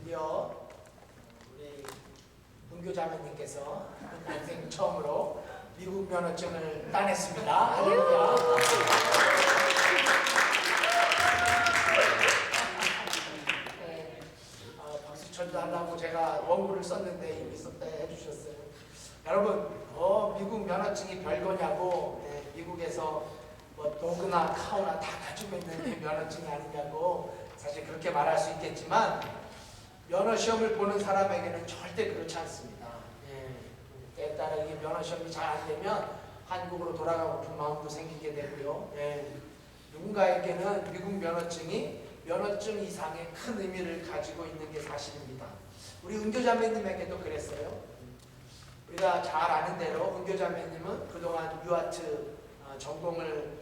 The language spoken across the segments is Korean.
드디어 우리 문교자매님께서 인생 처음으로 미국 면허증을 따냈습니다. 할렐루야. 네, 박수천도 하려고 제가 원고를 썼는데 이미 해주셨어요. 여러분, 미국 면허증이 별거냐고, 미국에서 뭐 도그나 카우나 다 가지고 있는 게 면허증이 아니냐고 사실 그렇게 말할 수 있겠지만 면허 시험을 보는 사람에게는 절대 그렇지 않습니다. 때에 따라 이게 면허 시험이 잘 안 되면 한국으로 돌아가고픈 마음도 생기게 되고요. 누군가에게는 미국 면허증이 면허증 이상의 큰 의미를 가지고 있는 게 사실입니다. 우리 은교자매님에게도 그랬어요. 우리가 잘 아는 대로 은교자매님은 그동안 유아트 전공을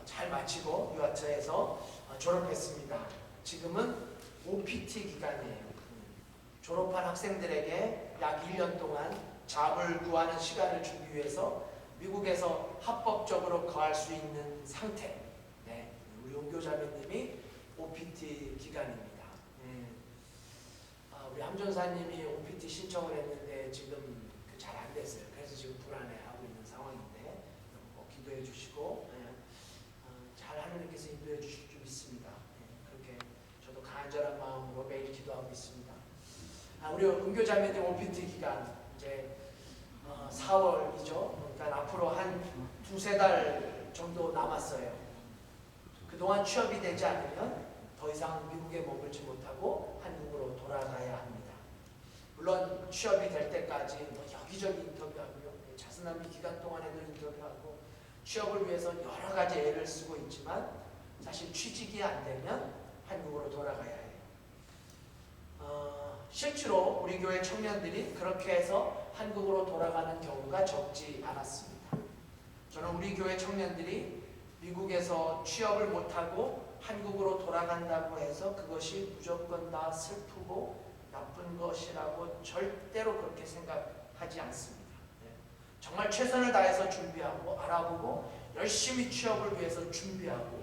잘 마치고 유아트에서 졸업했습니다. 지금은 OPT 기간이에요. 졸업한 학생들에게 약 1년 동안 잡을 구하는 시간을 주기 위해서 미국에서 합법적으로 거할 수 있는 상태. 우리 은교자매님이 OPT 기간입니다. 우리 함전사님이 OPT 신청을 했는데 지금 잘 안 됐어요. 그래서 지금 불안해하고 있는 상황인데 기도해 주시고 잘 하느님께서 인도해 주실 줄 믿습니다. 그렇게 저도 간절한 마음으로 매일 기도하고 있습니다. 우리 은교자매님 OPT 기간 이제 4월이죠. 그러니까 앞으로 한 두세 달 정도 남았어요. 그동안 취업이 되지 않으면 더 이상 미국에 머물지 못하고 한국으로 돌아가야 합니다. 물론 취업이 될 때까지 여기저기 인터뷰하고요. 자수남미 기간 동안에도 인터뷰하고 취업을 위해서 여러 가지 애를 쓰고 있지만 사실 취직이 안 되면 한국으로 돌아가야 해요. 실제로 우리 교회 청년들이 그렇게 해서 한국으로 돌아가는 경우가 적지 않았습니다. 저는 우리 교회 청년들이 미국에서 취업을 못하고 한국으로 돌아간다고 해서 그것이 무조건 다 슬프고 나쁜 것이라고 절대로 그렇게 생각하지 않습니다. 정말 최선을 다해서 준비하고 알아보고 열심히 취업을 위해서 준비하고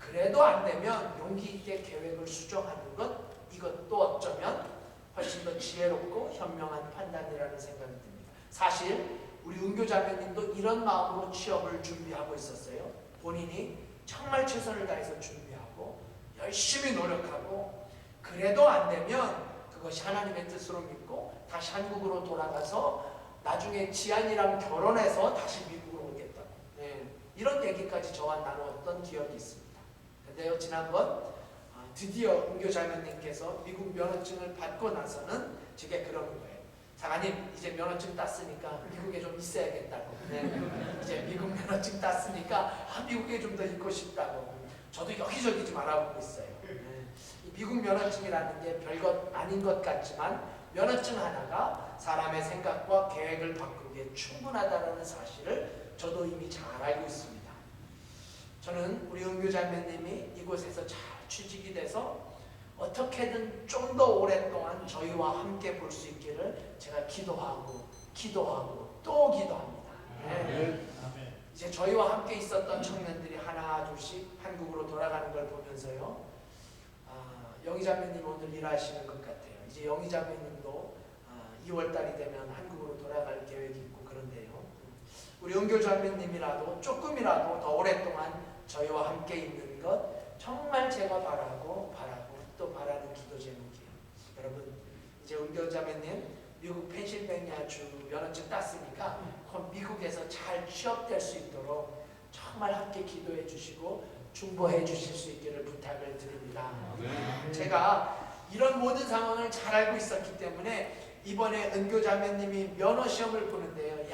그래도 안 되면 용기 있게 계획을 수정하는 것, 이것도 어쩌면 훨씬 더 지혜롭고 현명한 판단이라는 생각이 듭니다. 사실 우리 은교자매님도 이런 마음으로 취업을 준비하고 있었어요. 본인이 정말 최선을 다해서 준비하고 열심히 노력하고 그래도 안 되면 그것이 하나님의 뜻으로 믿고 다시 한국으로 돌아가서 나중에 지안이랑 결혼해서 다시 미국으로 오겠다고 이런 얘기까지 저와 나누었던 기억이 있습니다. 그런데요, 지난번 드디어 은교자매님께서 미국 면허증을 받고 나서는 제게 그러는 거예요. 사관님, 이제 면허증 땄으니까 미국에 좀 있어야겠다고. 이제 미국 면허증 땄으니까 미국에 좀 더 있고 싶다고. 저도 여기저기 좀 알아보고 있어요. 미국 면허증이라는 게 별것 아닌 것 같지만 면허증 하나가 사람의 생각과 계획을 바꾸기에 충분하다는 사실을 저도 이미 잘 알고 있습니다. 저는 우리 은교자매님이 이곳에서 잘 취직이 돼서 어떻게든 좀 더 오랫동안 저희와 함께 볼 수 있기를 제가 기도하고 또 기도합니다. 이제 저희와 함께 있었던 청년들이 하나 둘씩 한국으로 돌아가는 걸 보면서요, 영희자매님 오늘 일하시는 것 같아요. 이제 영희자매님도 2월달이 되면 한국으로 돌아갈 계획이 있고 그런데요, 우리 은교자매님이라도 조금이라도 더 오랫동안 저희와 함께 있는 것 정말 제가 바라고 또 바라는 기도 제목이에요. 여러분, 이제 은교자매님 미국 펜실베니아주 면허증 땄으니까 미국에서 잘 취업될 수 있도록 정말 함께 기도해 주시고 중보해 주실 수 있기를 부탁을 드립니다. 제가 이런 모든 상황을 잘 알고 있었기 때문에 이번에 은교자매님이 면허시험을 보는데요,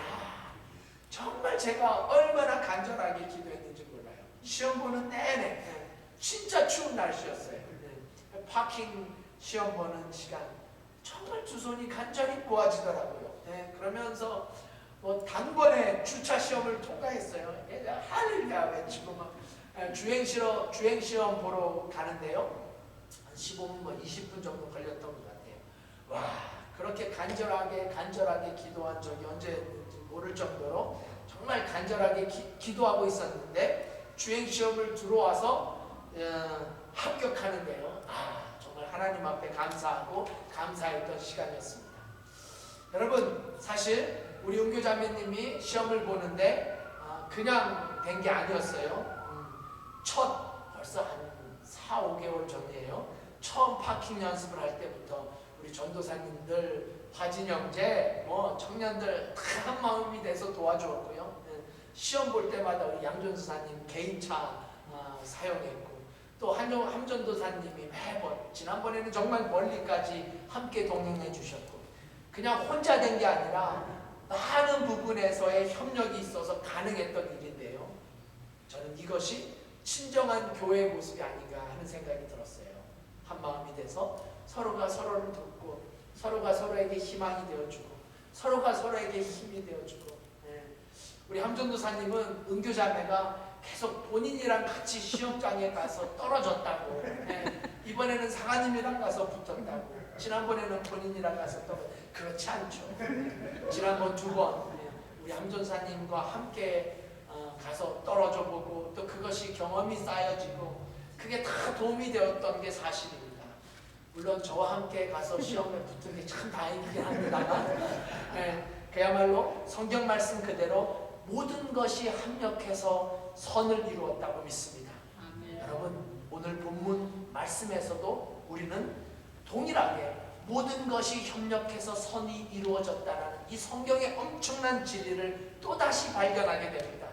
정말 제가 얼마나 간절하게 기도했는지 몰라요. 시험 보는 내내 진짜 추운 날씨였어요. 파킹 시험 보는 시간 정말 두 손이 간절히 모아지더라고요. 그러면서 단번에 주차 시험을 통과했어요. 할렐루야 외치고 막 주행시험 보러 가는데요, 한 15분, 20분 정도 걸렸던 것 같아요. 와, 그렇게 간절하게 기도한 적이 언제였는지 모를 정도로 정말 간절하게 기도하고 있었는데 주행시험을 들어와서 합격하는데요, 정말 하나님 앞에 감사하고 감사했던 시간이었습니다. 여러분, 사실 우리 은교자매님이 시험을 보는데 그냥 된 게 아니었어요. 벌써 한 4, 5개월 전이에요. 처음 파킹 연습을 할 때부터 우리 전도사님들, 화진 형제, 청년들 다 한 마음이 돼서 도와주었고요. 시험 볼 때마다 우리 양전도사님 개인차 사용했고, 또 함전도사님이 매번, 지난번에는 정말 멀리까지 함께 동행해 주셨고, 그냥 혼자 된 게 아니라 많은 부분에서의 협력이 있어서 가능했던 일인데요. 저는 이것이 친정한 교회의 모습이 아닌가 하는 생각이 들었어요. 한 마음이 돼서 서로가 서로를 돕고, 서로가 서로에게 희망이 되어주고, 서로가 서로에게 힘이 되어주고. 우리 함전도사님은 은교자매가 계속 본인이랑 같이 시험장에 가서 떨어졌다고, 이번에는 사관님이랑 가서 붙었다고, 지난번에는 본인이랑 가서 그렇지 않죠. 지난번 2번 우리 함전사님과 함께 가서 떨어져 보고, 또 그것이 경험이 쌓여지고, 그게 다 도움이 되었던 게 사실입니다. 물론 저와 함께 가서 시험에 붙은 게 참 다행이긴 합니다만, 그야말로 성경 말씀 그대로 모든 것이 합력해서 선을 이루었다고 믿습니다. 아멘. 여러분, 오늘 본문 말씀에서도 우리는 동일하게 모든 것이 협력해서 선이 이루어졌다는 이 성경의 엄청난 진리를 또다시 발견하게 됩니다.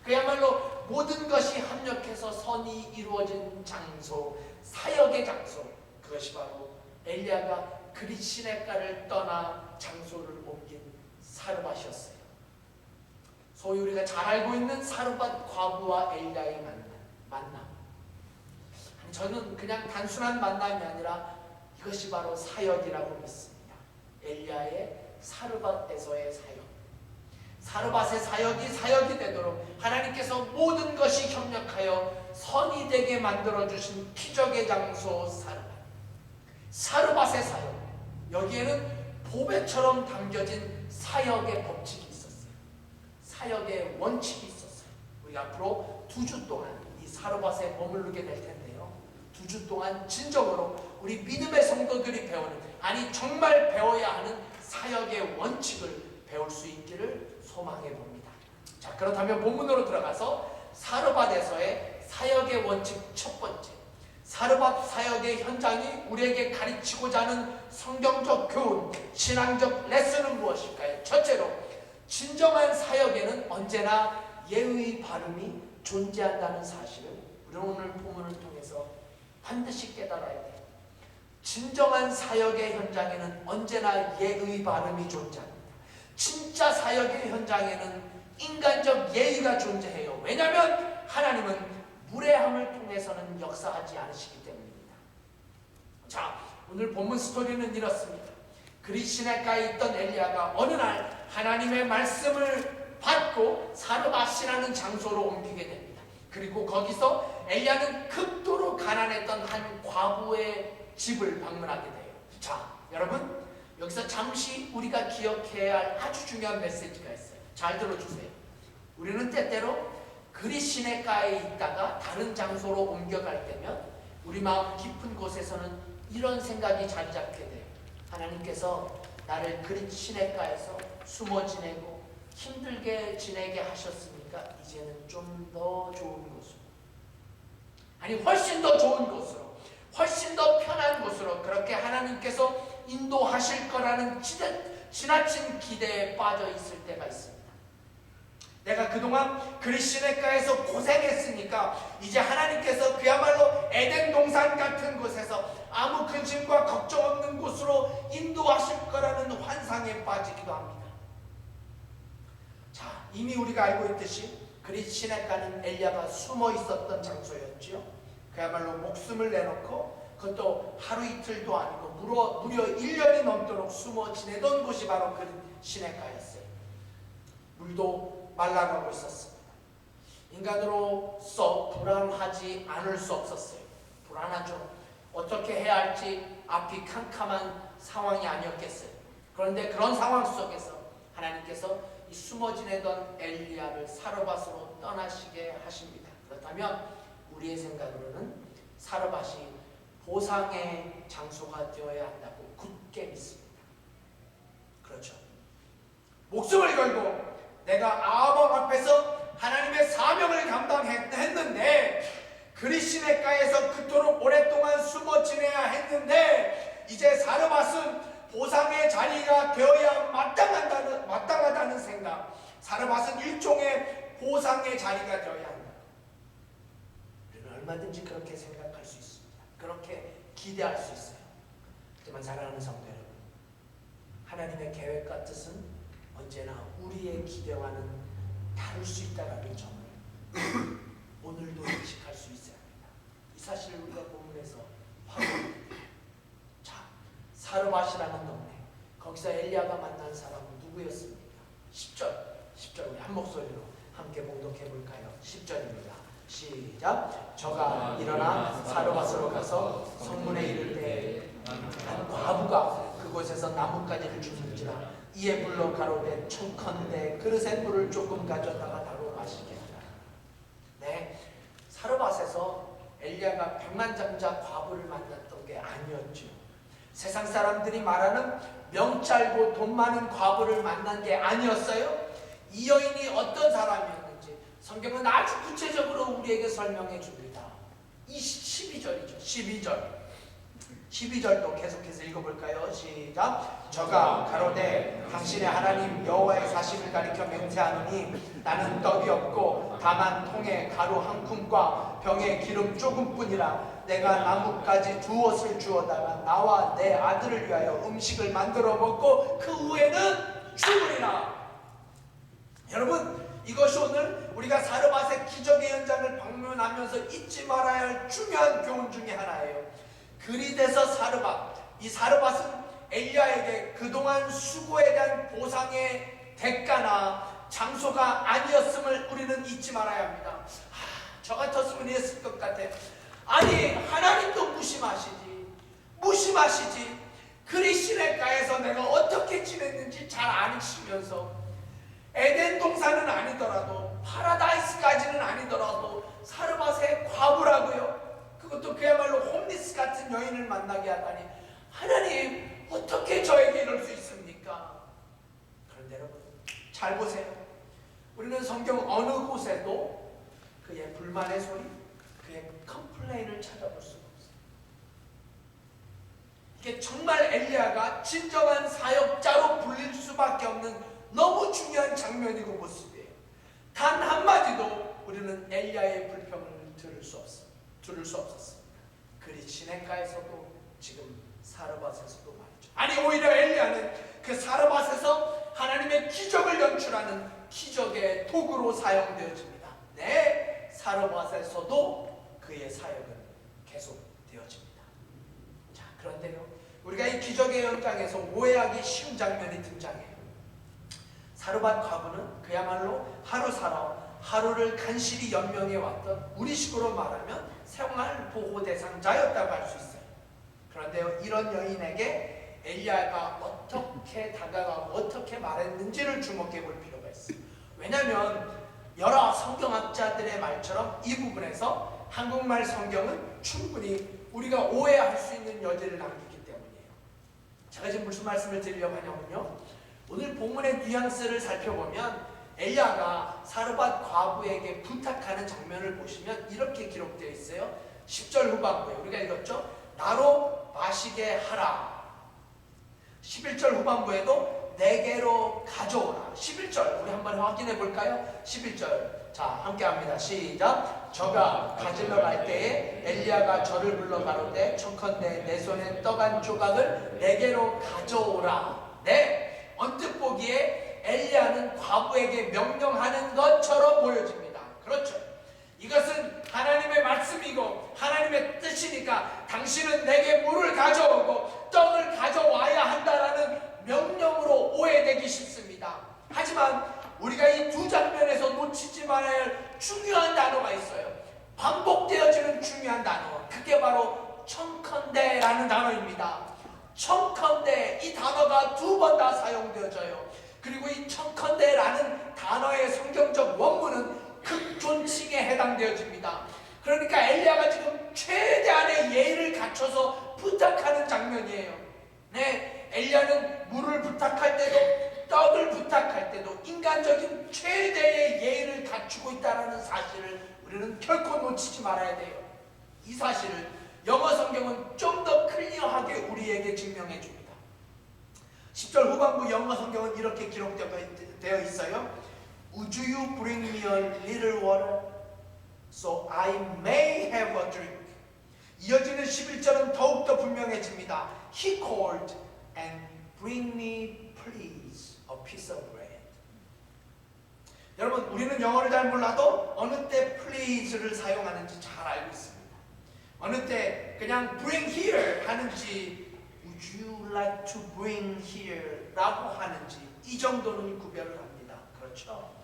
그야말로 모든 것이 합력해서 선이 이루어진 장소, 사역의 장소, 그것이 바로 엘리야가 그릿 시내가를 떠나 장소를 옮긴 사르밧이었어요. 소위 우리가 잘 알고 있는 사르밧 과부와 엘리야의 만남. 저는 그냥 단순한 만남이 아니라 이것이 바로 사역이라고 믿습니다. 엘리야의 사르밧에서의 사역. 사르밧의 사역이 사역이 되도록 하나님께서 모든 것이 협력하여 선이 되게 만들어주신 기적의 장소 사르밧. 사르밧의 사역. 여기에는 보배처럼 담겨진 사역의 법칙이 있었어요. 사역의 원칙이 있었어요. 우리 앞으로 2주 동안 이 사르밧에 머무르게 될 텐데요. 2주 동안 진정으로 우리 믿음의 성도들이 배우는, 아니 정말 배워야 하는 사역의 원칙을 배울 수 있기를 소망해 봅니다. 자, 그렇다면 본문으로 들어가서 사르밧에서의 사역의 원칙 첫 번째, 사르밧 사역의 현장이 우리에게 가르치고자 하는 성경적 교훈, 신앙적 레슨은 무엇일까요? 첫째로, 진정한 사역에는 언제나 예의 바름이 존재한다는 사실을 우리는 오늘 본문을 통해서 반드시 깨달아야 돼요. 진정한 사역의 현장에는 언제나 예의 바름이 존재합니다. 진짜 사역의 현장에는 인간적 예의가 존재해요. 왜냐하면 하나님은 무례함을 통해서는 역사하지 않으시기 때문입니다. 자, 오늘 본문 스토리는 이렇습니다. 그릿 시내가에 있던 엘리야가 어느 날 하나님의 말씀을 받고 사르밧이라는 장소로 옮기게 됩니다. 그리고 거기서 엘리야는 극도로 가난했던 한 과부의 집을 방문하게 돼요. 자, 여러분, 여기서 잠시 우리가 기억해야 할 아주 중요한 메시지가 있어요. 잘 들어주세요. 우리는 때때로 그릿 시내가에 있다가 다른 장소로 옮겨갈 때면 우리 마음 깊은 곳에서는 이런 생각이 자리 잡게 돼요. 하나님께서 나를 그릿 시내가에서 숨어 지내고 힘들게 지내게 하셨으니까 이제는 좀 더 좋은 곳으로, 아니 훨씬 더 좋은 곳으로, 훨씬 더 편한 곳으로 그렇게 하나님께서 인도하실 거라는 지나친 기대에 빠져 있을 때가 있습니다. 내가 그동안 그릿 시내가에서 고생했으니까 이제 하나님께서 그야말로 에덴 동산 같은 곳에서 아무 근심과 걱정 없는 곳으로 인도하실 거라는 환상에 빠지기도 합니다. 자, 이미 우리가 알고 있듯이 그릿 시내가는 엘리야가 숨어 있었던 장소였지요. 그야말로 목숨을 내놓고, 그것도 하루 이틀도 아니고 무려 1년이 넘도록 숨어 지내던 곳이 바로 그릿 시내가였어요. 물도 말라가고 있었습니다. 인간으로서 불안하지 않을 수 없었어요. 불안하죠. 어떻게 해야 할지 앞이 캄캄한 상황이 아니었겠어요. 그런데 그런 상황 속에서 하나님께서 이 숨어 지내던 엘리야를 사르밧으로 떠나시게 하십니다. 그렇다면 우리의 생각으로는 사르밧이 보상의 장소가 되어야 한다고 굳게 믿습니다. 그렇죠. 목숨을 걸고 내가 아범 앞에서 하나님의 사명을 감당했는데, 그리시네가에서 그토록 오랫동안 숨어 지내야 했는데, 이제 사르밧은 보상의 자리가 되어야 마땅하다는 생각, 사르밧은 일종의 보상의 자리가 되어야 한다. 우리는 얼마든지 그렇게 생각할 수 있습니다. 그렇게 기대할 수 있어요. 하지만 사랑하는 성도 여러분, 하나님의 계획과 뜻은 언제나 우리의 기대와는 다를 수 있다는 점을 오늘도 인식할 수 있어야 합니다. 이 사실을 우리가 본문에서 확인합니다. 자, 사르밧이라는 동네, 거기서 엘리야가 만난 사람은 누구였습니까? 10절 우리 한 목소리로 함께 봉독해 볼까요? 10절입니다. 시작. 저가 일어나 사르밧으로 가서 성문에 이를 때 한 과부가 그곳에서 나뭇가지를 주는지라 이에 불러 가로되 청컨대 그릇에 물을 조금 가져다가 나로 마시게 하라. 네, 사르밧에서 엘리야가 백만장자 과부를 만났던 게 아니었죠. 세상 사람들이 말하는 명짤고 돈 많은 과부를 만난 게 아니었어요. 이 여인이 어떤 사람이었는지 성경은 아주 구체적으로 우리에게 설명해 줍니다. 이 12절이죠. 12절도 계속해서 읽어볼까요? 시작. 저가 가로되 당신의 하나님 여호와의 사실을 가리켜 맹세하노니 나는 떡이 없고 다만 통에 가루 한 줌과 병에 기름 조금뿐이라. 내가 나뭇가지 두엇을 주어다가 나와 내 아들을 위하여 음식을 만들어 먹고 그 후에는 죽으리라. 여러분, 이것이 오늘 우리가 사르밧의 기적의 현장을 방문하면서 잊지 말아야 할 중요한 교훈 중에 하나예요. 그리돼서 이 사르밧은 엘리야에게 그동안 수고에 대한 보상의 대가나 장소가 아니었음을 우리는 잊지 말아야 합니다. 저 같았으면 했을 것 같아. 아니, 하나님도 무심하시지. 그리시네가에서 내가 어떻게 지냈는지 잘 아시면서, 에덴 동산은 아니더라도 파라다이스까지는 아니더라도 사르밧의 과부라고요. 그것도 그야말로 홈리스 같은 여인을 만나게 하다니, 하나님 어떻게 저에게 이럴 수 있습니까? 그런데 여러분 잘 보세요. 우리는 성경 어느 곳에도 그의 불만의 소리, 그의 컴플레인을 찾아볼 수가 없어요. 이게 정말 엘리야가 진정한 사역자로 불릴 수밖에 없는 너무 중요한 장면이고 모습이에요. 단 한마디도 우리는 엘리야의 불평을 들을 수 없었습니다. 그리시네가에서도 지금 사르밧에서도 말이죠. 아니, 오히려 엘리야는 그 사르밧에서 하나님의 기적을 연출하는 기적의 도구로 사용되어집니다. 네, 사르밧에서도 그의 사역은 계속되어집니다. 자, 그런데요, 우리가 이 기적의 현장에서 오해하기 쉬운 장면이 등장해요. 사르밧 과부는 그야말로 하루 살아 하루를 간신히 연명해 왔던, 우리식으로 말하면 생활 보호 대상자였다고 할 수 있어요. 그런데요, 이런 여인에게 엘리야가 어떻게 다가가고 어떻게 말했는지를 주목해 볼 필요가 있어요. 왜냐하면 여러 성경학자들의 말처럼 이 부분에서 한국말 성경은 충분히 우리가 오해할 수 있는 여지를 남기기 때문이에요. 제가 지금 무슨 말씀을 드리려고 하냐면요, 오늘 본문의 뉘앙스를 살펴보면 엘리야가 사르밧 과부에게 부탁하는 장면을 보시면 이렇게 기록되어 있어요. 10절 후반부에 우리가 읽었죠? 나로 마시게 하라. 11절 후반부에도 내게로 가져오라. 11절 우리 한번 확인해 볼까요? 11절 자, 함께 합니다. 시작. 저가 가지러 갈 때에 엘리야가 저를 불러 가로되 청컨대 내 손에 떡 한 조각을 내게로 가져오라. 네, 언뜻 보기에 엘리야는 과부에게 명령하는 것처럼 보여집니다. 그렇죠. 이것은 하나님의 말씀이고 하나님의 뜻이니까 당신은 내게 물을 가져오고 떡을 가져와야 한다라는 명령으로 오해되기 쉽습니다. 하지만 우리가 이 두 장면에서 놓치지 말아야 할 중요한 단어가 있어요. 반복되어지는 중요한 단어, 그게 바로 청컨대라는 단어입니다. 청컨대, 이 단어가 두 번 다 사용되어져요. 그리고 이 청컨대라는 단어의 성경적 원문은 극존칭에 해당되어집니다. 그러니까 엘리야가 지금 최대한의 예의를 갖춰서 부탁하는 장면이에요. 네, 엘리야는 물을 부탁할 때도 떡을 부탁할 때도 인간적인 최대의 예의를 갖추고 있다는 사실을 우리는 결코 놓치지 말아야 돼요. 이 사실을 영어 성경은 좀 더 클리어하게 우리에게 증명해 줍니다. 10절 후반부 영어 성경은 이렇게 기록되어 있어요. Would you bring me a little water so I may have a drink? 이어지는 11절은 더욱더 분명해집니다. He called and bring me please a piece of bread. 여러분, 우리는 영어를 잘 몰라도 어느 때 please를 사용하는지 잘 알고 있습니다. 어느 때 그냥 bring here 하는지 would you like to bring here 라고 하는지 이 정도는 구별을 합니다. 그렇죠?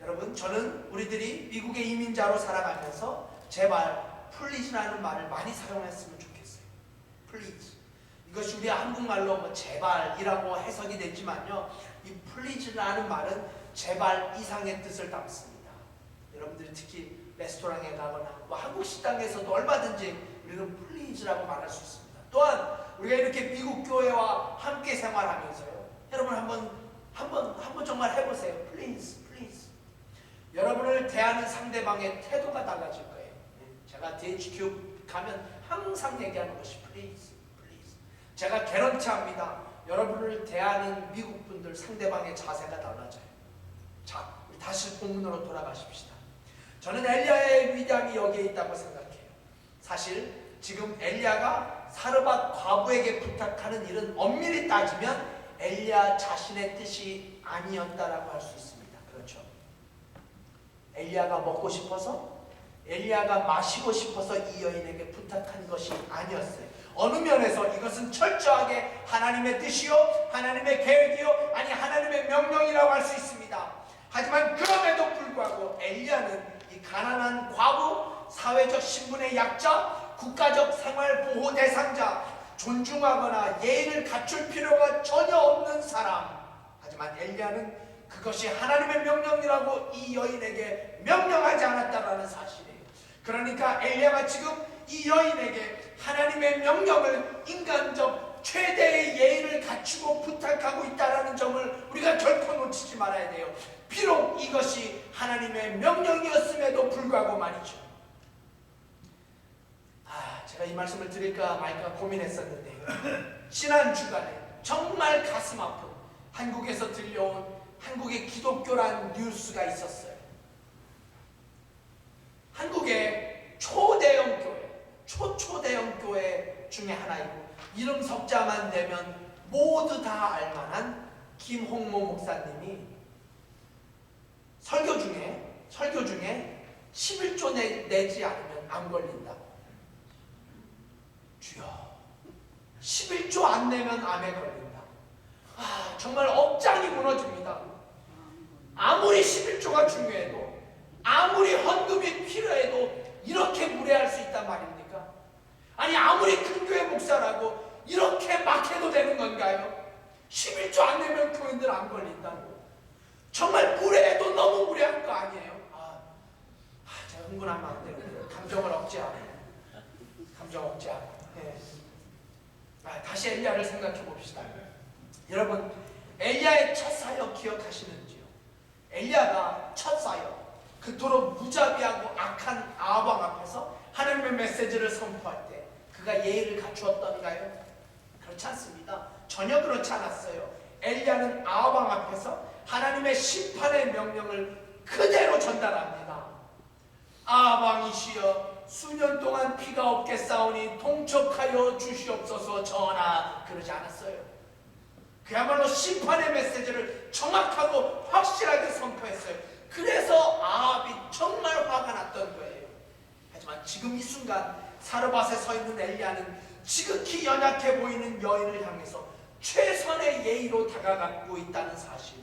여러분, 저는 우리들이 미국의 이민자로 살아가면서 제발 please라는 말을 많이 사용했으면 좋겠어요. please. 이것이 우리 한국말로 뭐 제발이라고 해석이 됐지만요, 이 please라는 말은 제발 이상의 뜻을 담습니다. 여러분들이 특히 레스토랑에 가거나 뭐 한국 식당에서도 얼마든지 우리는 please라고 말할 수 있습니다. 또한 우리가 이렇게 미국 교회와 함께 생활하면서요, 여러분 한번 정말 해보세요. please. 여러분을 대하는 상대방의 태도가 달라질 거예요. 제가 DHQ 가면 항상 얘기하는 것이 please. 제가 개런티합니다. 여러분을 대하는 미국 분들 상대방의 자세가 달라져요. 자, 다시 본문으로 돌아가십시다. 저는 엘리야의 위대함이 여기에 있다고 생각해요. 사실 지금 엘리야가 사르밧 과부에게 부탁하는 일은 엄밀히 따지면 엘리야 자신의 뜻이 아니었다라고 할 수 있습니다. 그렇죠? 엘리야가 먹고 싶어서, 엘리야가 마시고 싶어서 이 여인에게 부탁한 것이 아니었어요. 어느 면에서 이것은 철저하게 하나님의 뜻이요, 하나님의 계획이요, 아니 하나님의 명령이라고 할 수 있습니다. 하지만 그럼에도 불구하고 엘리야는 이 가난한 과부, 사회적 신분의 약자, 국가적 생활 보호 대상자, 존중하거나 예의를 갖출 필요가 전혀 없는 사람, 하지만 엘리야는 그것이 하나님의 명령이라고 이 여인에게 명령하지 않았다는 사실이에요. 그러니까 엘리야가 지금 이 여인에게 하나님의 명령을 인간적 최대의 예의를 갖추고 부탁하고 있다는 점을 우리가 결코 놓치지 말아야 돼요. 비록 이것이 하나님의 명령이었음에도 불구하고 말이죠. 제가 이 말씀을 드릴까 말까 고민했었는데요. 지난 주간에 정말 가슴 아픈 한국에서 들려온 한국의 기독교란 뉴스가 있었어요. 한국의 초대형 교회, 초대형 교회 중에 하나이고 이름 석자만 되면 모두 다 알만한 김홍모 목사님이 설교 중에 11조 내지 않으면 안 걸린다. 주여, 11조 안 내면 암에 걸린다. 정말 억장이 무너집니다. 아무리 11조가 중요해도, 아무리 헌금이 필요해도 이렇게 무례할 수 있단 말입니까? 아니, 아무리 큰 교회 목사라고 이렇게 막 해도 되는 건가요? 11조 안 내면 교인들 안 걸린다고. 정말 무례해도 너무 무례한 거 아니에요? 제가 흥분하면 안 되는데 감정을 억제하고. 네. 다시 엘리야를 생각해 봅시다. 여러분, 엘리야의 첫 사역 기억하시는지요? 엘리야가 첫 사역, 그토록 무자비하고 악한 아합 앞에서 하나님의 메시지를 선포할 때 그가 예의를 갖추었던가요? 그렇지 않습니다. 전혀 그렇지 않았어요. 엘리야는 아합 앞에서 하나님의 심판의 명령을 그대로 전달합니다. 아합 왕이시여, 수년 동안 피가 없겠사오니 동촉하여 주시옵소서 전하, 그러지 않았어요. 그야말로 심판의 메시지를 정확하고 확실하게 선포했어요. 그래서 아합이 정말 화가 났던 거예요. 하지만 지금 이 순간 사르밧에 서 있는 엘리야는 지극히 연약해 보이는 여인을 향해서 최선의 예의로 다가가고 있다는 사실.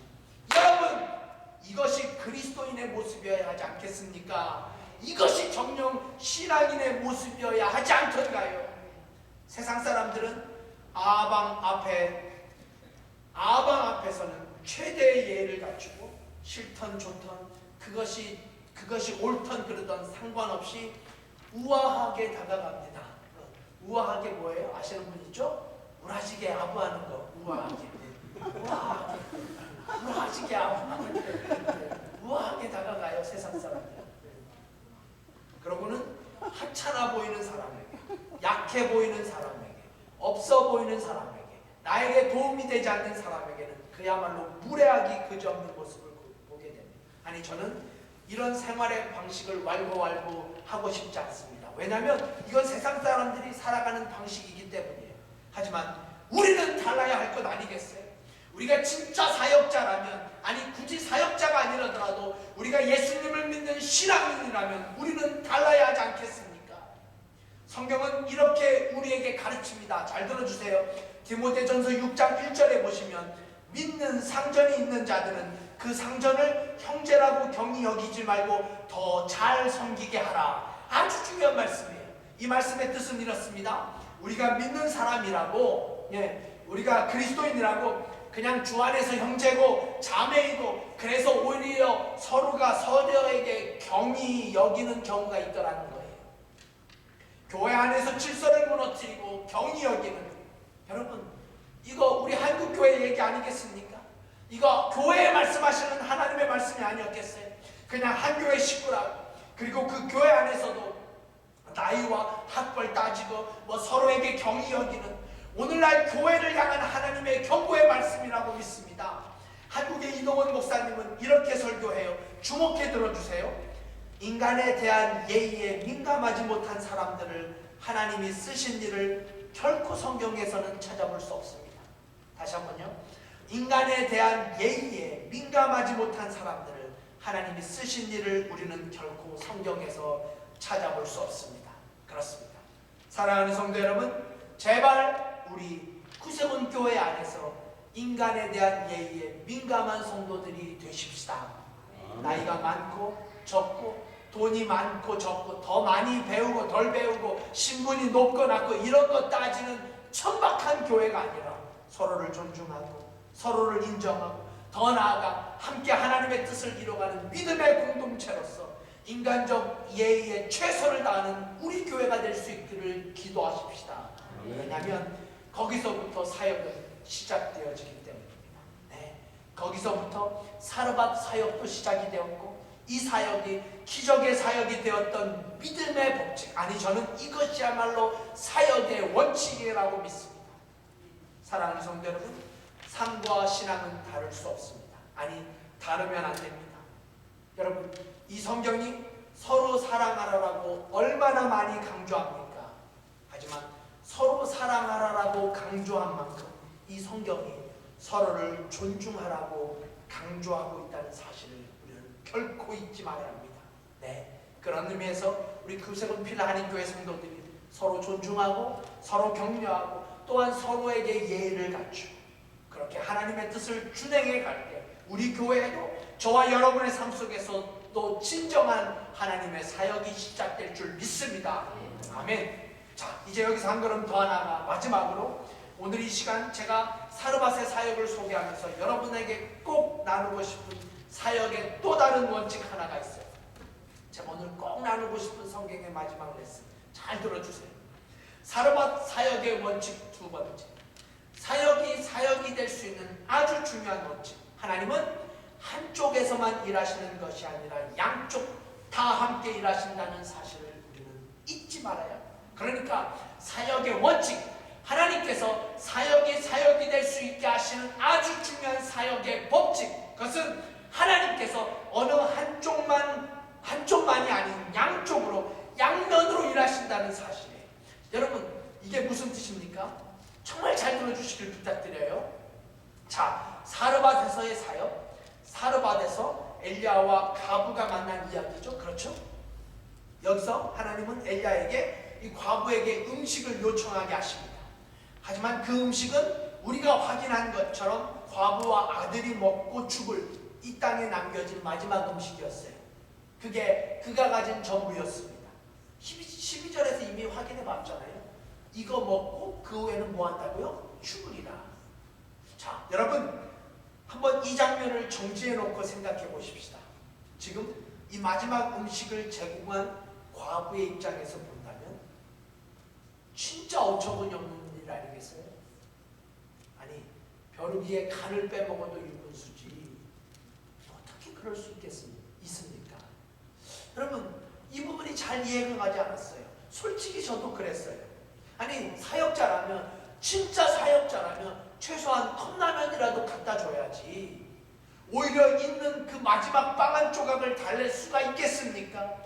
여러분, 이것이 그리스도인의 모습이어야 하지 않겠습니까? 이것이 정령 신앙인의 모습이어야 하지 않던가요? 세상 사람들은 아방 앞에서는 최대의 예의를 갖추고 싫던 좋던 그것이 그것이 옳던 그르던 상관없이 우아하게 다가갑니다. 우아하게 뭐예요? 아시는 분 있죠? 우라지게 아부하는 거. 우아하게 우아하게 아부하는 우아하게 다가가요, 세상 사람들. 그러고는 하찮아 보이는 사람에게, 약해 보이는 사람에게, 없어 보이는 사람에게, 나에게 도움이 되지 않는 사람에게는 그야말로 무례하기 그지없는 모습을 보게 됩니다. 아니, 저는 이런 생활의 방식을 왈가왈부하고 싶지 않습니다. 왜냐하면 이건 세상 사람들이 살아가는 방식이기 때문이에요. 하지만 우리는 달라야 할 것 아니겠어요? 우리가 진짜 사역자라면, 아니 굳이 사역자가 아니라더라도 우리가 예수님을 믿는 신앙인이라면 우리는 달라야 하지 않겠습니까? 성경은 이렇게 우리에게 가르칩니다. 잘 들어주세요. 디모데전서 6장 1절에 보시면 믿는 상전이 있는 자들은 그 상전을 형제라고 경히 여기지 말고 더 잘 섬기게 하라. 아주 중요한 말씀이에요. 이 말씀의 뜻은 이렇습니다. 우리가 믿는 사람이라고, 우리가 그리스도인이라고 그냥 주 안에서 형제고 자매이고 그래서 오히려 서로가 서로에게 경히 여기는 경우가 있더라는 거예요. 교회 안에서 질서를 무너뜨리고 경히 여기는, 여러분 이거 우리 한국교회 얘기 아니겠습니까? 이거 교회에 말씀하시는 하나님의 말씀이 아니었겠어요? 그냥 한 교회 식구라고, 그리고 그 교회 안에서도 나이와 학벌 따지고 뭐 서로에게 경히 여기는, 오늘날 교회를 향한 하나님의 경고의 말씀이라고 믿습니다. 한국의 이동원 목사님은 이렇게 설교해요. 주목해 들어주세요. 인간에 대한 예의에 민감하지 못한 사람들을 하나님이 쓰신 일을 결코 성경에서는 찾아볼 수 없습니다. 다시 한번요. 인간에 대한 예의에 민감하지 못한 사람들을 하나님이 쓰신 일을 우리는 결코 성경에서 찾아볼 수 없습니다. 그렇습니다. 사랑하는 성도 여러분, 제발 우리 구세군 교회 안에서 인간에 대한 예의에 민감한 성도들이 되십시다. 나이가 많고 적고 돈이 많고 적고 더 많이 배우고 덜 배우고 신분이 높고 낮고 이런 것 따지는 천박한 교회가 아니라 서로를 존중하고 서로를 인정하고 더 나아가 함께 하나님의 뜻을 이뤄가는 믿음의 공동체로서 인간적 예의에 최선을 다하는 우리 교회가 될 수 있기를 기도하십시다. 왜냐하면 거기서부터 사역은 시작되어지기 때문입니다. 거기서부터 사르밧 사역도 시작이 되었고 이 사역이 기적의 사역이 되었던 믿음의 법칙, 아니 저는 이것이야말로 사역의 원칙이라고 믿습니다. 사랑하는 성도 여러분, 삶과 신앙은 다를 수 없습니다. 아니 다르면 안 됩니다. 여러분, 이 성경이 서로 사랑하라라고 얼마나 많이 강조합니까? 하지만 서로 사랑하라라고 강조한 만큼 이 성경이 서로를 존중하라고 강조하고 있다는 사실을 우리는 결코 잊지 말아야 합니다. 그런 의미에서 우리 구세군 필라하님교회 성도들이 서로 존중하고 서로 격려하고 또한 서로에게 예의를 갖추고 그렇게 하나님의 뜻을 준행해 갈 때 우리 교회에도 저와 여러분의 삶 속에서 또 진정한 하나님의 사역이 시작될 줄 믿습니다. 아멘. 자, 이제 여기서 한 걸음 더 나아가 마지막으로 오늘 이 시간 제가 사르밧의 사역을 소개하면서 여러분에게 꼭 나누고 싶은 사역의 또 다른 원칙 하나가 있어요. 제가 오늘 꼭 나누고 싶은 성경의 마지막 레슨 잘 들어주세요. 사르밧 사역의 원칙 두 번째, 사역이 될 수 있는 아주 중요한 원칙. 하나님은 한쪽에서만 일하시는 것이 아니라 양쪽 다 함께 일하신다는 사실을 우리는 잊지 말아야 합니다. 그러니까 사역의 원칙, 하나님께서 사역이 될 수 있게 하시는 아주 중요한 사역의 법칙, 그것은 하나님께서 어느 한쪽만이 아닌 양쪽으로 양면으로 일하신다는 사실이에요. 여러분, 이게 무슨 뜻입니까? 정말 잘 들어주시길 부탁드려요. 자, 사르밧에서의 사역, 사르밧에서 엘리야와 가부가 만난 이야기죠. 그렇죠? 여기서 하나님은 엘리야에게 이 과부에게 음식을 요청하게 하십니다. 하지만 그 음식은 우리가 확인한 것처럼 과부와 아들이 먹고 죽을 이 땅에 남겨진 마지막 음식이었어요. 그게 그가 가진 전부였습니다. 12절에서 이미 확인해 봤잖아요. 이거 먹고 그 후에는 뭐 한다고요? 죽으리라. 자, 여러분 한번 이 장면을 정지해 놓고 생각해 보십시다. 지금 이 마지막 음식을 제공한 과부의 입장에서 본다면 진짜 어처구니없는 일 아니겠어요? 아니, 벼룩이의 간을 빼먹어도 일분수지 어떻게 그럴 수 있습니까? 여러분, 이 부분이 잘 이해가 가지 않았어요. 솔직히 저도 그랬어요. 아니, 사역자라면, 진짜 사역자라면 최소한 컵라면이라도 갖다 줘야지 오히려 있는 그 마지막 빵 한 조각을 달랠 수가 있겠습니까?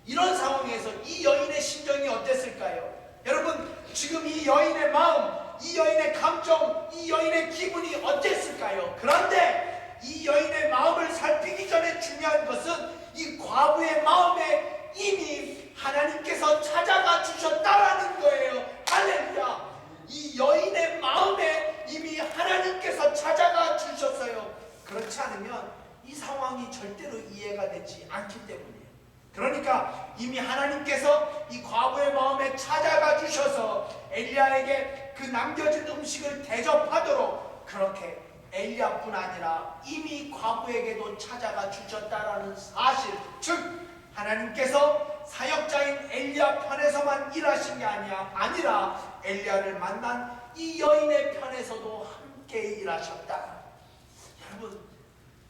이런 상황에서 이 여인의 심정이 어땠을까요? 여러분, 지금 이 여인의 마음, 이 여인의 감정, 이 여인의 기분이 어땠을까요? 그런데 이 여인의 마음을 살피기 전에 중요한 것은 이 과부의 마음에 이미 하나님께서 찾아가 주셨다라는 거예요. 할렐루야! 이 여인의 마음에 이미 하나님께서 찾아가 주셨어요. 그렇지 않으면 이 상황이 절대로 이해가 되지 않기 때문이에요. 그러니까 이미 하나님께서 이 과부의 마음에 찾아가 주셔서 엘리야에게 그 남겨진 음식을 대접하도록 그렇게 엘리야뿐 아니라 이미 과부에게도 찾아가 주셨다라는 사실, 즉 하나님께서 사역자인 엘리야 편에서만 일하신 게 아니라 엘리야를 만난 이 여인의 편에서도 함께 일하셨다. 여러분,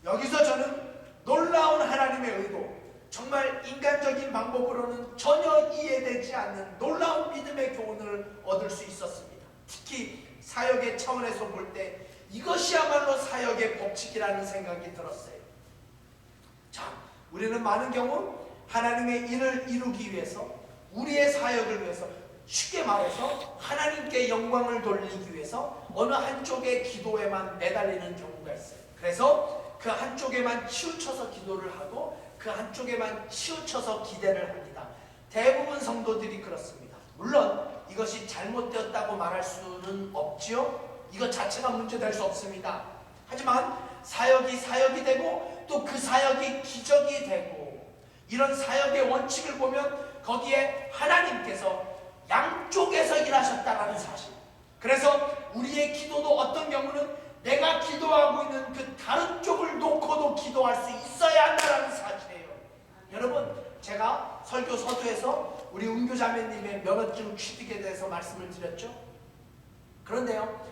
여기서 저는 놀라운 하나님의 의도, 정말 인간적인 방법으로는 전혀 이해되지 않는 놀라운 믿음의 교훈을 얻을 수 있었습니다. 특히 사역의 차원에서 볼 때 이것이야말로 사역의 법칙이라는 생각이 들었어요. 자, 우리는 많은 경우 하나님의 일을 이루기 위해서, 우리의 사역을 위해서, 쉽게 말해서 하나님께 영광을 돌리기 위해서 어느 한쪽의 기도에만 매달리는 경우가 있어요. 그래서 그 한쪽에만 치우쳐서 기도를 하고 그 한쪽에만 치우쳐서 기대를 합니다. 대부분 성도들이 그렇습니다. 물론 이것이 잘못되었다고 말할 수는 없지요. 이것 자체가 문제될 수 없습니다. 하지만 사역이 되고 또 그 사역이 기적이 되고, 이런 사역의 원칙을 보면 거기에 하나님께서 양쪽에서 일하셨다라는 사실. 그래서 우리의 기도도 어떤 경우는 내가 기도하고 있는 그 다른 쪽을 놓고도 기도할 수 있어야 한다는 사실이에요. 여러분, 제가 설교 서두에서 우리 은교자매님의 면허증 취득에 대해서 말씀을 드렸죠. 그런데요,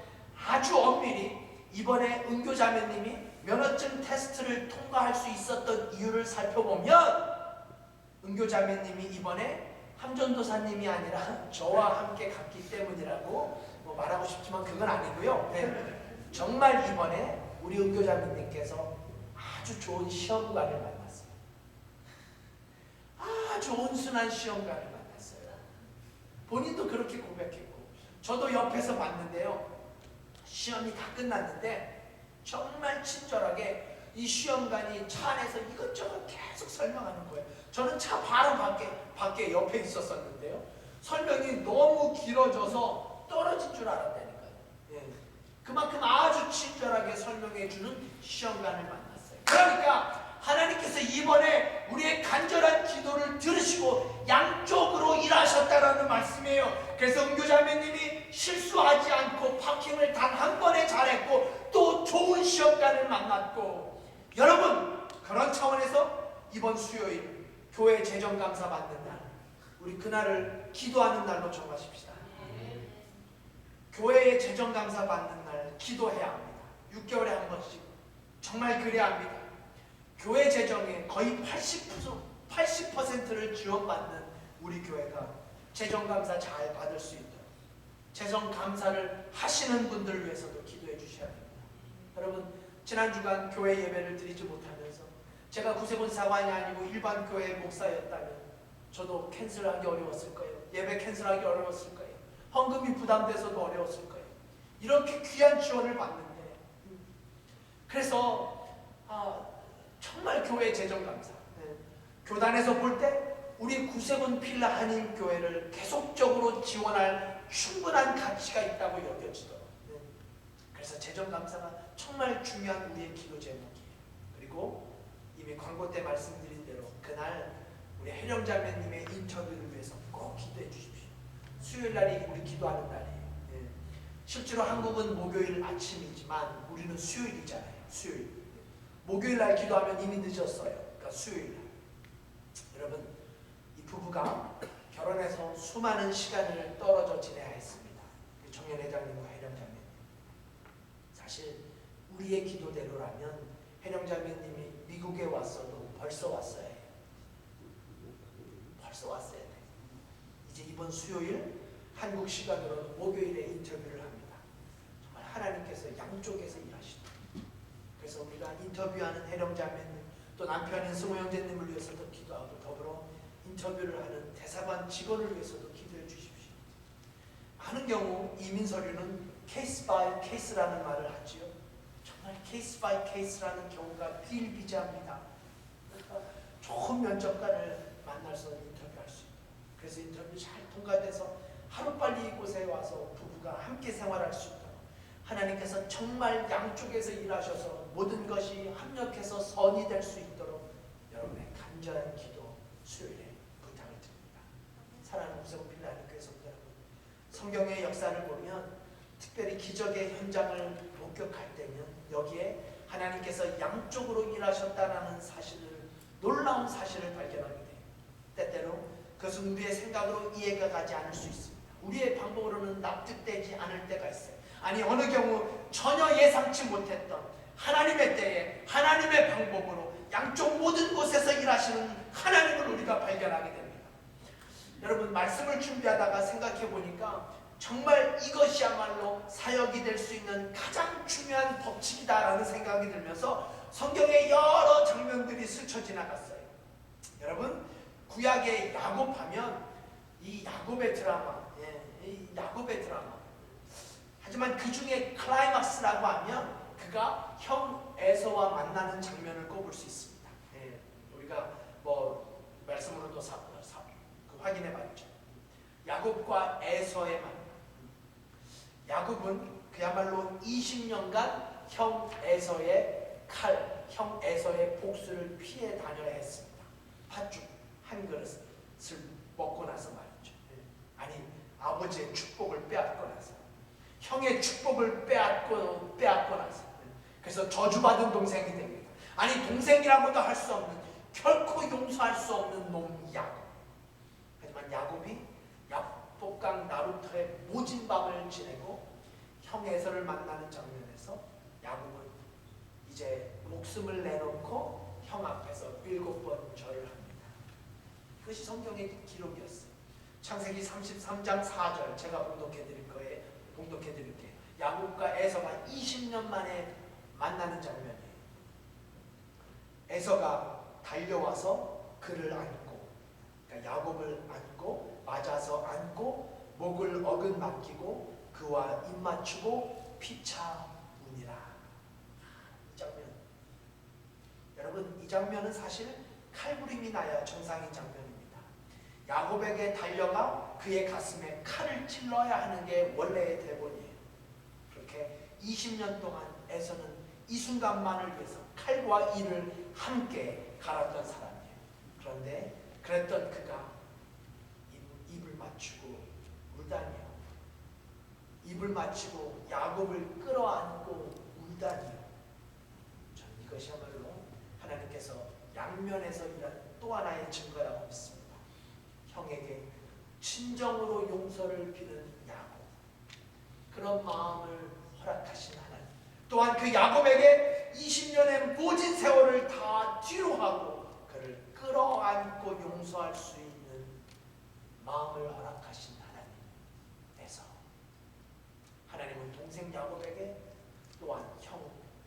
아주 엄밀히 이번에 은교자매님이 면허증 테스트를 통과할 수 있었던 이유를 살펴보면 은교자매님이 이번에 함전도사님이 아니라 저와 함께 갔기 때문이라고 말하고 싶지만 그건 아니고요. 네. 정말 이번에 우리 은교자매님께서 아주 좋은 시험관을 만났어요. 아주 온순한 시험관을 만났어요. 본인도 그렇게 고백했고 저도 옆에서 봤는데요. 시험이 다 끝났는데 정말 친절하게 이 시험관이 차 안에서 이것저것 계속 설명하는 거예요. 저는 차 바로 밖에 옆에 있었었는데요. 설명이 너무 길어져서 떨어진 줄 알았다니까요. 예. 그만큼 아주 친절하게 설명해주는 시험관을 만났어요. 그러니까 하나님께서 이번에 우리의 간절한 기도를 들으시고 양쪽으로 일하셨다라는 말씀이에요. 그래서 은교자매님이 실수하지 않고 파킹을 단 한 번에 잘했고 또 좋은 시험관을 만났고, 여러분, 그런 차원에서 이번 수요일 교회 재정감사 받는 날, 우리 그날을 기도하는 날로 정하십시다. 교회의 재정감사 받는 날 기도해야 합니다. 6개월에 한 번씩. 정말 그래야 합니다. 교회 재정의 거의 80%를 지원받는 우리 교회가 재정감사 잘 받을 수 있도록 재정감사를 하시는 분들을 위해서도 기도해 주셔야 됩니다. 여러분, 지난 주간 교회 예배를 드리지 못하면서 제가 구세군 사관이 아니고 일반 교회 목사였다면 저도 캔슬하기 어려웠을 거예요. 예배 캔슬하기 어려웠을 거예요. 헌금이 부담돼서도 어려웠을 거예요. 이렇게 귀한 지원을 받는데, 그래서 정말 교회 재정감사, 교단에서 볼 때 우리 구세군 필라 한인교회를 계속적으로 지원할 충분한 가치가 있다고 여겨지도록, 그래서 재정감사가 정말 중요한 우리의 기도 제목이에요. 그리고 이미 광고 때 말씀드린 대로 그날 우리 혜령자매님의 인터뷰를 위해서 꼭 기도해 주십시오. 수요일날이 우리 기도하는 날이에요. 실제로 한국은 목요일 아침이지만 우리는 수요일이잖아요. 수요일. 목요일날 기도하면 이미 늦었어요. 그러니까 수요일날. 여러분, 이 부부가 결혼해서 수많은 시간을 떨어져 지내야 했습니다. 청년회장님과 혜령자매님. 사실 우리의 기도대로라면 혜령자매님이 미국에 왔어도 벌써 왔어야 해요. 벌써 왔어야 돼요. 이제 이번 수요일 한국 시간으로 목요일에 인터뷰를 합니다. 정말 하나님께서 양쪽에서 일하시다. 그래서 우리가 인터뷰하는 혜령자매님 또 남편인 승호 형제님을 위해서도 기도하고 더불어 인터뷰를 하는 대사관 직원을 위해서도 기도해 주십시오. 많은 경우 이민 서류는 케이스 바이 케이스라는 말을 하지요. 정말 케이스 바이 케이스라는 경우가 비일비재합니다. 그러니까 좋은 면접관을 만나서 인터뷰할 수 있고, 그래서 인터뷰 잘 통과돼서 하루빨리 이곳에 와서 부부가 함께 생활할 수 있도록 하나님께서 정말 양쪽에서 일하셔서 모든 것이 합력해서 선이 될 수 있도록 여러분의 간절한 기도 수요일에 부탁을 드립니다. 사랑하는 우세고필라님 교회 성도 여러분, 성경의 역사를 보면 특별히 기적의 현장을 목격할 때면 여기에 하나님께서 양쪽으로 일하셨다라는 사실을, 놀라운 사실을 발견하게 돼요. 때때로 그것은 우리의 생각으로 이해가 가지 않을 수 있습니다. 우리의 방법으로는 납득되지 않을 때가 있어요. 아니 어느 경우 전혀 예상치 못했던 하나님의 때에 하나님의 방법으로 양쪽 모든 곳에서 일하시는 하나님을 우리가 발견하게 됩니다. 여러분, 말씀을 준비하다가 생각해 보니까 정말 이것이야말로 사역이 될 수 있는 가장 중요한 법칙이다라는 생각이 들면서 성경의 여러 장면들이 스쳐 지나갔어요. 여러분, 구약의 야곱 하면 이 야곱의 드라마, 이 야곱의 드라마. 하지만 그 중에 클라이막스라고 하면 그가 형 에서와 만나는 장면을 꼽을 수 있습니다. 우리가 뭐 말씀으로도 확인해 봤죠. 야곱과 에서의 만남. 야곱은 그야말로 20년간 형 에서의 칼, 형 에서의 복수를 피해 다녀야 했습니다. 팥죽 한 그릇을 먹고 나서 말이죠. 아니, 아버지의 축복을 빼앗고 나서, 형의 축복을 빼앗고 나서, 그래서 저주받은 동생이 됩니다. 아니, 동생이라고도 할 수 없는, 결코 용서할 수 없는 놈 야곱. 하지만 야곱이 야복강 나루터의 모진 밤을 지내고 형 에서를 만나는 장면에서 야곱은 이제 목숨을 내놓고 형 앞에서 7번 절을 합니다. 그것이 성경의 기록이었어요. 창세기 33장 4절 제가 봉독해 드릴게요. 야곱과 에서가 20년 만에 만나는 장면이에요. 에서가 달려와서 그를 안고, 그러니까 야곱을 안고, 맞아서 안고, 목을 어긋 맡기고 그와 입 맞추고 피차 우니라. 이 장면, 여러분, 이 장면은 사실 칼부림이 나야 정상인 장면입니다. 야곱에게 달려가 그의 가슴에 칼을 찔러야 하는 게 원래의 대본이에요. 그렇게 20년 동안 에서는 이 순간만을 위해서 칼과 이를 함께 갈았던 사람이에요. 그런데 그랬던 그가 입을 맞추고 울다니요. 입을 맞추고 야곱을 끌어안고 울다니요. 전 이것이야말로 하나님께서 양면에서 일한 또 하나의 증거라고 믿습니다. 형에게 친정으로 용서를 비는 야곱, 그런 마음을 허락하신 하나님, 또한 그 야곱에게 20년의 모진 세월을 다 뒤로 하고 그를 끌어안고 용서할 수 있는 마음을 허락하신 하나님에서 하나님은 동생 야곱에게 또한 형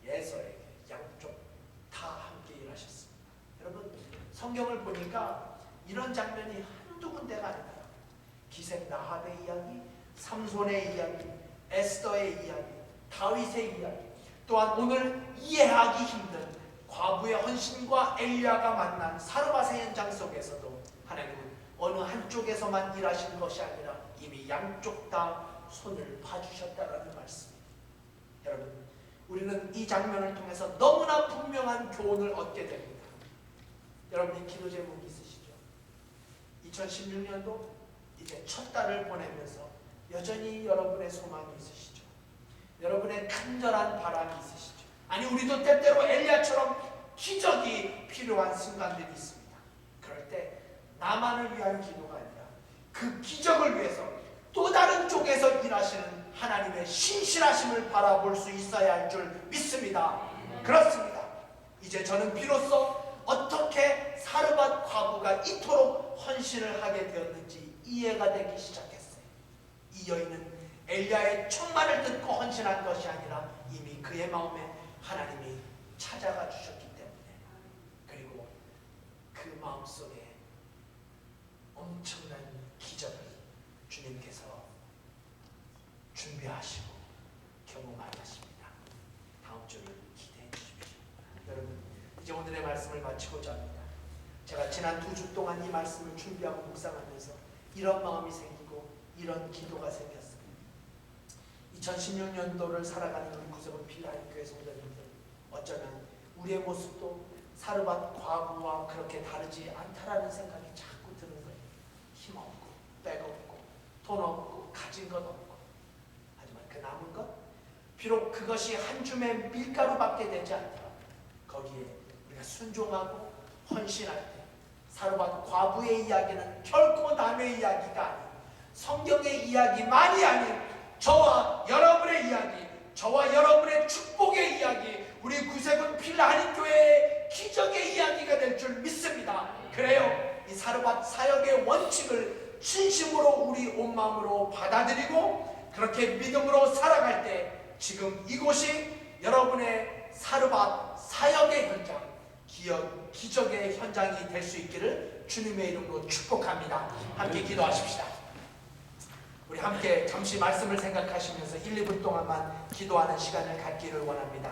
에서에게 양쪽 다 함께 일하셨습니다. 여러분, 성경을 보니까 이런 장면이 한두 군데가 아니다. 기생 라합의 이야기, 삼손의 이야기, 에스더의 이야기, 다윗의 이야기, 또한 오늘 이해하기 힘든 과부의 헌신과 엘리야가 만난 사르밧의 현장 속에서도 하나님은 어느 한쪽에서만 일하신 것이 아니라 이미 양쪽 다 손을 봐주셨다라는 말씀입니다. 여러분, 우리는 이 장면을 통해서 너무나 분명한 교훈을 얻게 됩니다. 여러분이 기도 제목이 있으시죠? 2016년도 이제 첫 달을 보내면서 여전히 여러분의 소망이 있으시죠? 여러분의 간절한 바람이 있으시죠? 아니, 우리도 때때로 엘리야처럼 기적이 필요한 순간들이 있습니다. 그럴 때 나만을 위한 기도가 아니라 그 기적을 위해서 또 다른 쪽에서 일하시는 하나님의 신실하심을 바라볼 수 있어야 할 줄 믿습니다. 그렇습니다. 이제 저는 비로소 어떻게 사르밧 과부가 이토록 헌신을 하게 되었는지 이해가 되기 시작했어요. 이 여인은 엘리야의 촉말을 듣고 헌신한 것이 아니라 이미 그의 마음에 하나님이 찾아가 주셨기 때문에, 그리고 그 마음속에 엄청난 기적을 주님께서 준비하시고 경험할 것입니다. 다음 주를 기대해 주십시오. 여러분, 이제 오늘의 말씀을 마치고자 합니다. 제가 지난 2주 동안 이 말씀을 준비하고 묵상하면서 이런 마음이 생기고 이런 기도가 생겼습니다. 2016년도를 살아가는 우리 구세군 필라인 교회 성도님들, 어쩌면 우리의 모습도 사르밧 과부와 그렇게 다르지 않다라는 생각이 자꾸 드는 거예요. 힘없고 빼없고 돈 없고 가진 것 없고, 하지만 그 남은 것, 비록 그것이 한 줌의 밀가루밖에 되지 않더라도 거기에 우리가 순종하고 헌신할 때 사르밧 과부의 이야기는 결코 남의 이야기가 아닌 성경의 이야기만이 아닌 저와 여러분의 이야기, 저와 여러분의 축복의 이야기, 우리 구세군 필라 한인교회의 기적의 이야기가 될 줄 믿습니다. 그래요, 이 사르밧 사역의 원칙을 진심으로 우리 온 마음으로 받아들이고 그렇게 믿음으로 살아갈 때 지금 이곳이 여러분의 사르밧 사역의 현장, 기적의 현장이 될 수 있기를 주님의 이름으로 축복합니다. 함께 기도하십시다. 우리 함께 잠시 말씀을 생각하시면서 1, 2분 동안만 기도하는 시간을 갖기를 원합니다.